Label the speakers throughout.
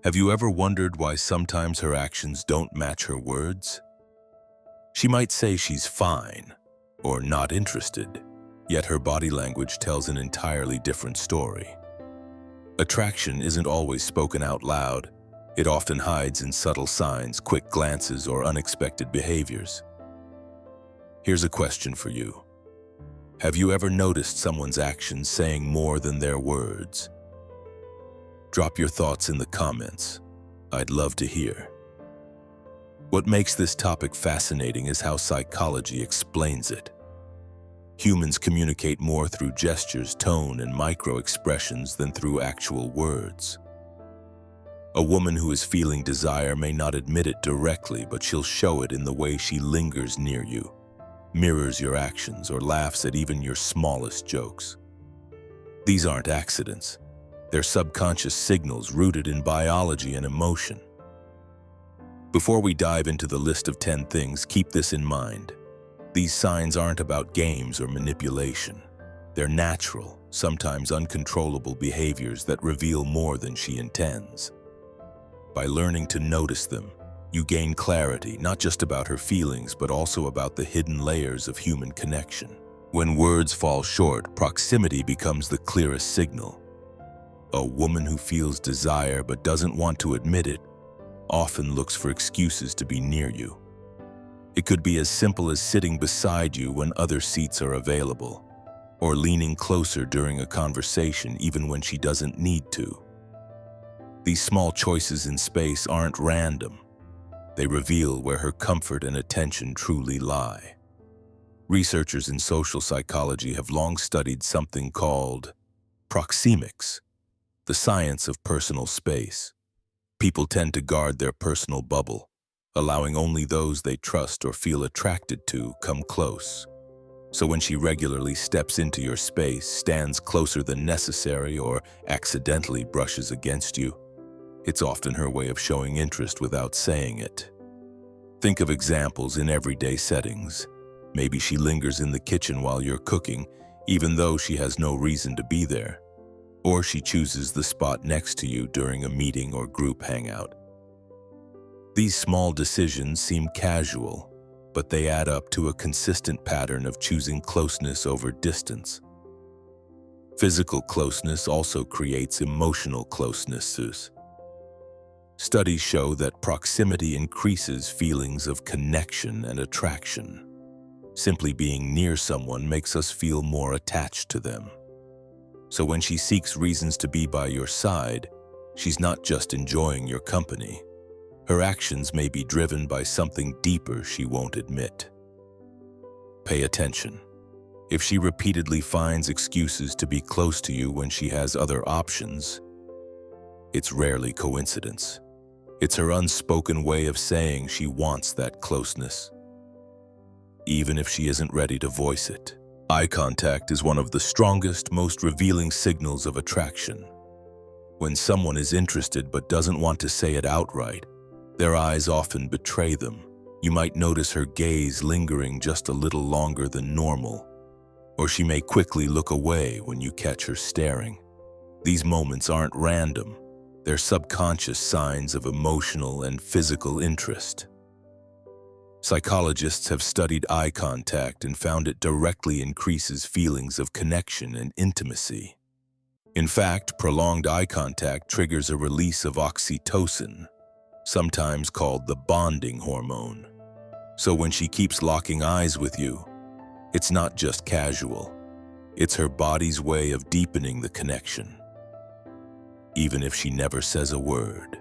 Speaker 1: Have you ever wondered why sometimes her actions don't match her words? She might say she's fine or not interested, yet her body language tells an entirely different story. Attraction isn't always spoken out loud. It often hides in subtle signs, quick glances, or unexpected behaviors. Here's a question for you. Have you ever noticed someone's actions saying more than their words? Drop your thoughts in the comments. I'd love to hear. What makes this topic fascinating is how psychology explains it. Humans communicate more through gestures, tone, and micro-expressions than through actual words. A woman who is feeling desire may not admit it directly, but she'll show it in the way she lingers near you, mirrors your actions, or laughs at even your smallest jokes. These aren't accidents. They're subconscious signals rooted in biology and emotion. Before we dive into the list of 10 things, keep this in mind. These signs aren't about games or manipulation. They're natural, sometimes uncontrollable behaviors that reveal more than she intends. By learning to notice them, you gain clarity not just about her feelings, but also about the hidden layers of human connection. When words fall short, proximity becomes the clearest signal. A woman who feels desire but doesn't want to admit it often looks for excuses to be near you. It could be as simple as sitting beside you when other seats are available, or leaning closer during a conversation even when she doesn't need to. These small choices in space aren't random. They reveal where her comfort and attention truly lie. Researchers in social psychology have long studied something called proxemics, the science of personal space. People tend to guard their personal bubble, allowing only those they trust or feel attracted to come close. So when she regularly steps into your space, stands closer than necessary, or accidentally brushes against you, it's often her way of showing interest without saying it. Think of examples in everyday settings. Maybe she lingers in the kitchen while you're cooking, even though she has no reason to be there. Or she chooses the spot next to you during a meeting or group hangout. These small decisions seem casual, but they add up to a consistent pattern of choosing closeness over distance. Physical closeness also creates emotional closeness. Studies show that proximity increases feelings of connection and attraction. Simply being near someone makes us feel more attached to them. So when she seeks reasons to be by your side, she's not just enjoying your company. Her actions may be driven by something deeper she won't admit. Pay attention. If she repeatedly finds excuses to be close to you when she has other options, it's rarely coincidence. It's her unspoken way of saying she wants that closeness, even if she isn't ready to voice it. Eye contact is one of the strongest, most revealing signals of attraction. When someone is interested but doesn't want to say it outright, their eyes often betray them. You might notice her gaze lingering just a little longer than normal, or she may quickly look away when you catch her staring. These moments aren't random. They're subconscious signs of emotional and physical interest. Psychologists have studied eye contact and found it directly increases feelings of connection and intimacy. In fact, prolonged eye contact triggers a release of oxytocin, sometimes called the bonding hormone. So when she keeps locking eyes with you, it's not just casual. It's her body's way of deepening the connection, even if she never says a word.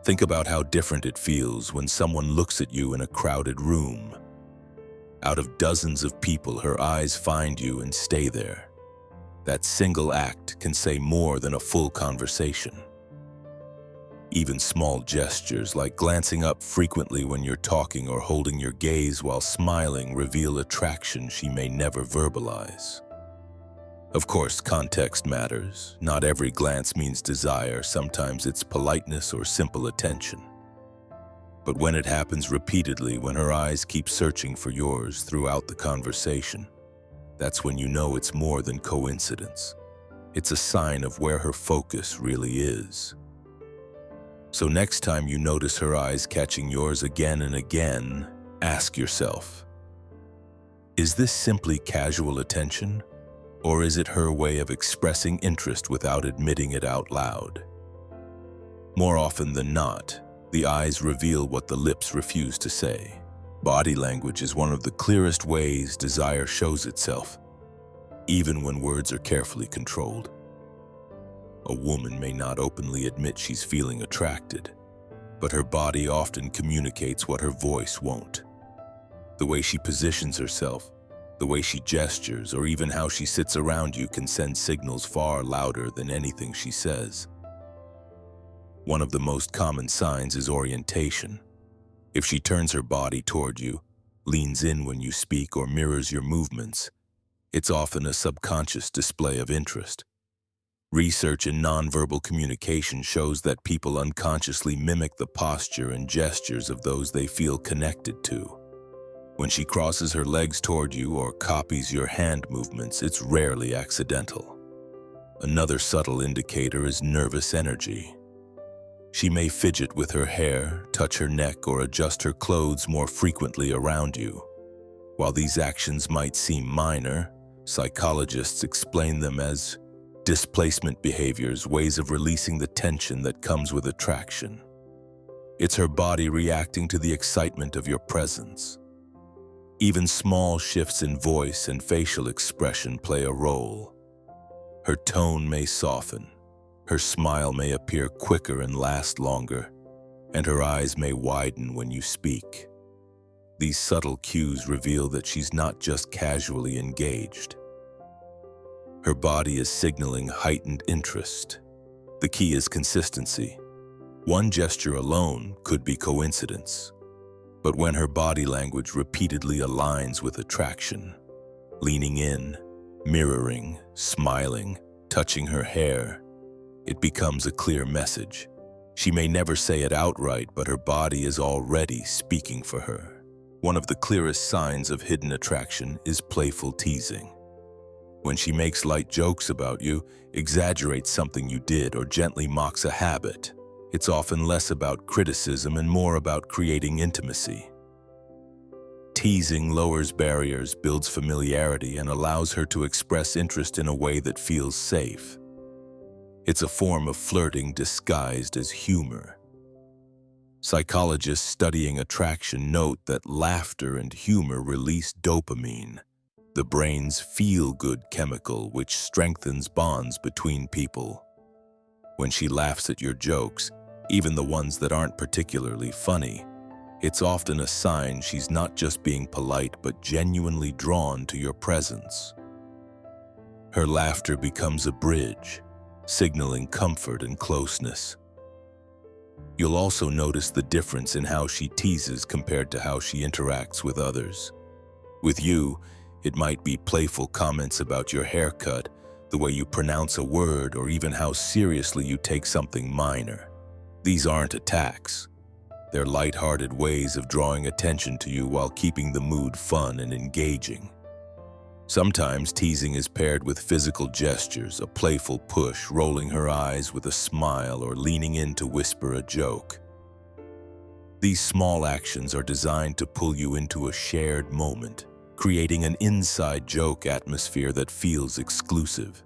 Speaker 1: Think about how different it feels when someone looks at you in a crowded room. Out of dozens of people, her eyes find you and stay there. That single act can say more than a full conversation. Even small gestures like glancing up frequently when you're talking or holding your gaze while smiling reveal attraction she may never verbalize. Of course, context matters. Not every glance means desire. Sometimes it's politeness or simple attention. But when it happens repeatedly, when her eyes keep searching for yours throughout the conversation, that's when you know it's more than coincidence. It's a sign of where her focus really is. So next time you notice her eyes catching yours again and again, ask yourself, is this simply casual attention, or is it her way of expressing interest without admitting it out loud? More often than not, the eyes reveal what the lips refuse to say. Body language is one of the clearest ways desire shows itself, even when words are carefully controlled. A woman may not openly admit she's feeling attracted, but her body often communicates what her voice won't. The way she positions herself, the way she gestures, or even how she sits around you can send signals far louder than anything she says. One of the most common signs is orientation. If she turns her body toward you, leans in when you speak, or mirrors your movements, it's often a subconscious display of interest. Research in nonverbal communication shows that people unconsciously mimic the posture and gestures of those they feel connected to. When she crosses her legs toward you or copies your hand movements, it's rarely accidental. Another subtle indicator is nervous energy. She may fidget with her hair, touch her neck, or adjust her clothes more frequently around you. While these actions might seem minor, psychologists explain them as displacement behaviors, ways of releasing the tension that comes with attraction. It's her body reacting to the excitement of your presence. Even small shifts in voice and facial expression play a role. Her tone may soften, her smile may appear quicker and last longer, and her eyes may widen when you speak. These subtle cues reveal that she's not just casually engaged. Her body is signaling heightened interest. The key is consistency. One gesture alone could be coincidence, but when her body language repeatedly aligns with attraction, leaning in, mirroring, smiling, touching her hair, it becomes a clear message. She may never say it outright, but her body is already speaking for her. One of the clearest signs of hidden attraction is playful teasing. When she makes light jokes about you, exaggerates something you did, or gently mocks a habit, it's often less about criticism and more about creating intimacy. Teasing lowers barriers, builds familiarity, and allows her to express interest in a way that feels safe. It's a form of flirting disguised as humor. Psychologists studying attraction note that laughter and humor release dopamine, the brain's feel-good chemical, which strengthens bonds between people. When she laughs at your jokes, even the ones that aren't particularly funny, it's often a sign she's not just being polite but genuinely drawn to your presence. Her laughter becomes a bridge, signaling comfort and closeness. You'll also notice the difference in how she teases compared to how she interacts with others. With you, it might be playful comments about your haircut, the way you pronounce a word, or even how seriously you take something minor. These aren't attacks. They're lighthearted ways of drawing attention to you while keeping the mood fun and engaging. Sometimes teasing is paired with physical gestures, a playful push, rolling her eyes with a smile, or leaning in to whisper a joke. These small actions are designed to pull you into a shared moment, creating an inside joke atmosphere that feels exclusive.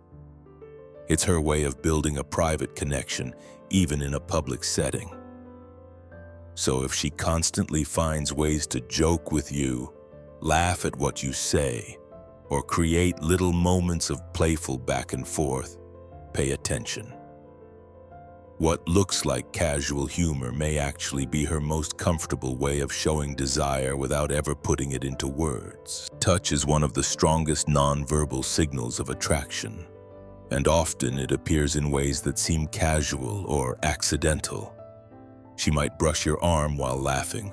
Speaker 1: It's her way of building a private connection, even in a public setting. So if she constantly finds ways to joke with you, laugh at what you say, or create little moments of playful back and forth, pay attention. What looks like casual humor may actually be her most comfortable way of showing desire without ever putting it into words. Touch is one of the strongest nonverbal signals of attraction, and often it appears in ways that seem casual or accidental. She might brush your arm while laughing,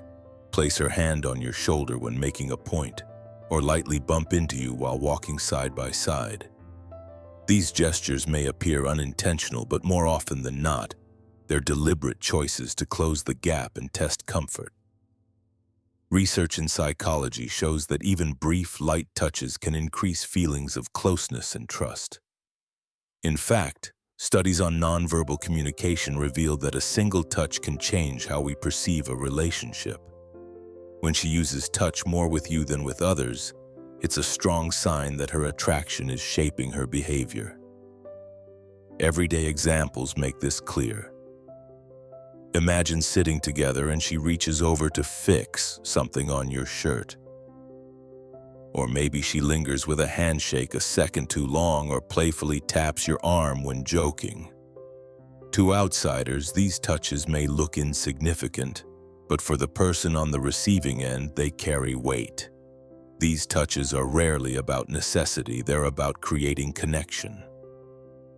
Speaker 1: place her hand on your shoulder when making a point, or lightly bump into you while walking side by side. These gestures may appear unintentional, but more often than not, they're deliberate choices to close the gap and test comfort. Research in psychology shows that even brief, light touches can increase feelings of closeness and trust. In fact, Studies on nonverbal communication reveal that a single touch can change how we perceive a relationship. When she uses touch more with you than with others, it's a strong sign that her attraction is shaping her behavior. Everyday examples make this clear. Imagine sitting together and she reaches over to fix something on your shirt. Or maybe she lingers with a handshake a second too long or playfully taps your arm when joking. To outsiders, these touches may look insignificant, but for the person on the receiving end, they carry weight. These touches are rarely about necessity, they're about creating connection.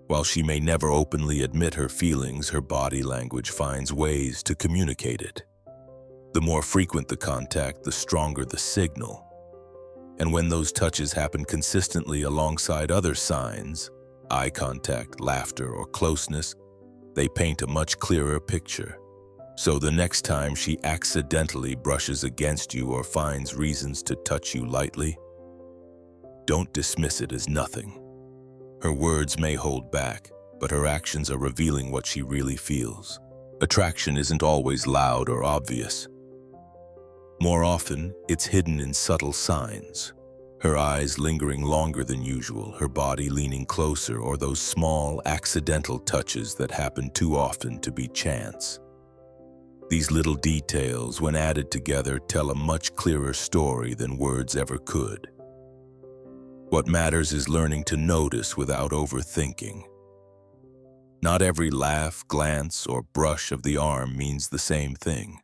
Speaker 1: While she may never openly admit her feelings, her body language finds ways to communicate it. The more frequent the contact, the stronger the signal. And when those touches happen consistently alongside other signs, eye contact, laughter, or closeness, they paint a much clearer picture. So the next time she accidentally brushes against you or finds reasons to touch you lightly, don't dismiss it as nothing. Her words may hold back, but her actions are revealing what she really feels. Attraction isn't always loud or obvious. More often, it's hidden in subtle signs. Her eyes lingering longer than usual, her body leaning closer, or those small, accidental touches that happen too often to be chance. These little details, when added together, tell a much clearer story than words ever could. What matters is learning to notice without overthinking. Not every laugh, glance, or brush of the arm means the same thing.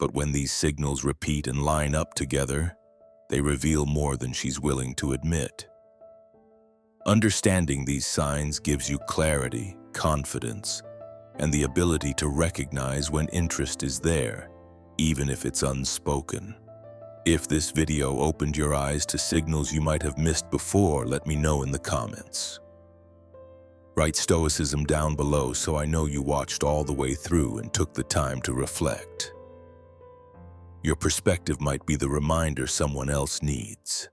Speaker 1: But when these signals repeat and line up together, they reveal more than she's willing to admit. Understanding these signs gives you clarity, confidence, and the ability to recognize when interest is there, even if it's unspoken. If this video opened your eyes to signals you might have missed before, let me know in the comments. Write Stoicism down below so I know you watched all the way through and took the time to reflect. Your perspective might be the reminder someone else needs.